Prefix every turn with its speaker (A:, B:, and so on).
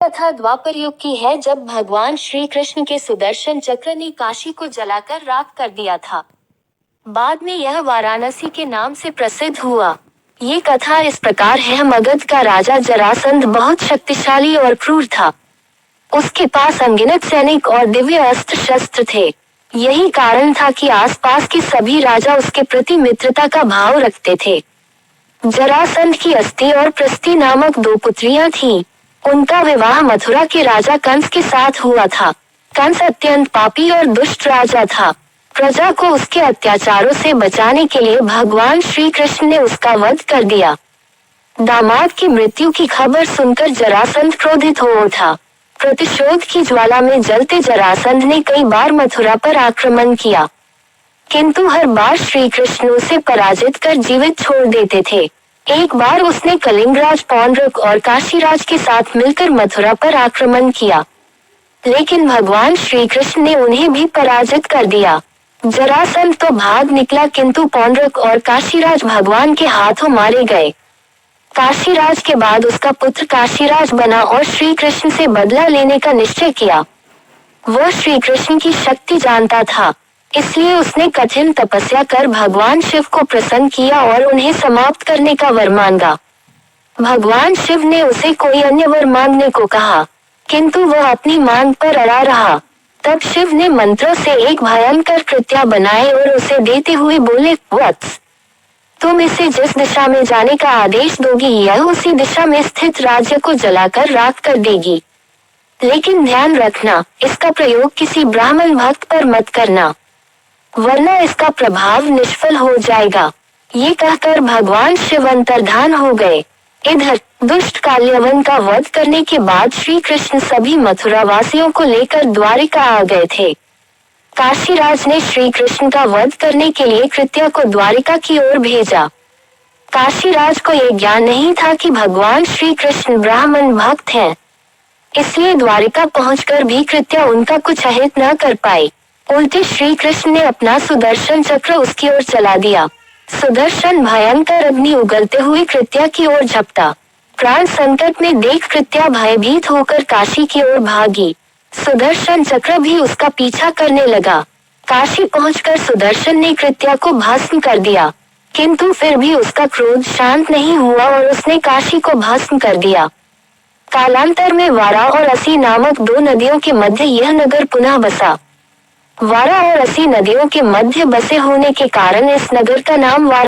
A: कथा द्वापर युग की है, जब भगवान श्री कृष्ण के सुदर्शन चक्र ने काशी को जलाकर राख कर दिया था। बाद में यह वाराणसी के नाम से प्रसिद्ध हुआ। ये कथा इस प्रकार है। मगध का राजा जरासंध बहुत शक्तिशाली और क्रूर था। उसके पास अनगिनत सैनिक और दिव्य अस्त्र शस्त्र थे। यही कारण था कि आसपास के सभी राजा उसके प्रति मित्रता का भाव रखते थे। जरासंध की अस्ति और प्रस्ति नामक 2 पुत्रियां थीं। उनका विवाह मथुरा के राजा कंस के साथ हुआ था। कंस अत्यंत पापी और दुष्ट राजा था। प्रजा को उसके अत्याचारों से बचाने के लिए भगवान श्री कृष्ण ने उसका वध कर दिया। दामाद की मृत्यु की खबर सुनकर जरासंध क्रोधित हो उठा। प्रतिशोध की ज्वाला में जलते जरासंध ने कई बार मथुरा पर आक्रमण किया, किंतु हर बार श्री कृष्ण उसे पराजित कर जीवित छोड़ देते थे। एक बार उसने कलिंगराज पौंड्रक और काशीराज के साथ मिलकर मथुरा पर आक्रमण किया, लेकिन भगवान श्री कृष्ण ने उन्हें भी पराजित कर दिया। जरासंध तो भाग निकला, किंतु पौंड्रक और काशीराज भगवान के हाथों मारे गए। काशीराज के बाद उसका पुत्र काशीराज बना और श्री कृष्ण से बदला लेने का निश्चय किया। वह श्री कृष्ण की शक्ति जानता था, इसलिए उसने कठिन तपस्या कर भगवान शिव को प्रसन्न किया और उन्हें समाप्त करने का वर मांगा। भगवान शिव ने उसे कोई अन्य वर मांगने को कहा, किंतु वह अपनी मांग पर अड़ा रहा। तब शिव ने मंत्रों से एक भयंकर कृत्या बनाए और उसे देते हुए बोले, वत्स, तुम इसे जिस दिशा में जाने का आदेश दोगी, यह उसी दिशा में स्थित राज्य को जलाकर राख कर देगी। लेकिन ध्यान रखना, इसका प्रयोग किसी ब्राह्मण भक्त पर मत करना, वरना इसका प्रभाव निष्फल हो जाएगा। ये कहकर भगवान शिव अंतर्धान हो गए। इधर दुष्ट काल्यवन का वध करने के बाद श्री कृष्ण सभी मथुरा वासियों को लेकर द्वारिका आ गए थे। काशीराज ने श्री कृष्ण का वध करने के लिए कृत्या को द्वारिका की ओर भेजा। काशीराज को यह ज्ञान नहीं था कि भगवान श्री कृष्ण ब्राह्मण भक्त हैं, इसलिए द्वारिका पहुंचकर भी कृत्या उनका कुछ अहित न कर पाई। उल्टे श्री कृष्ण ने अपना सुदर्शन चक्र उसकी ओर चला दिया। सुदर्शन भयंकर अग्नि उगलते हुए कृत्या की ओर झपटा। प्राण संकट में देख कृत्या भयभीत होकर काशी की ओर भागी। सुदर्शन चक्र भी उसका पीछा करने लगा। काशी पहुंचकर सुदर्शन ने कृत्या को भस्म कर दिया, किंतु फिर भी उसका क्रोध शांत नहीं हुआ और उसने काशी को भस्म कर दिया। कालांतर में वारा और असी नामक 2 नदियों के मध्य यह नगर पुनः बसा। वारा और असी नदियों के मध्य बसे होने के कारण इस नगर का नाम वारा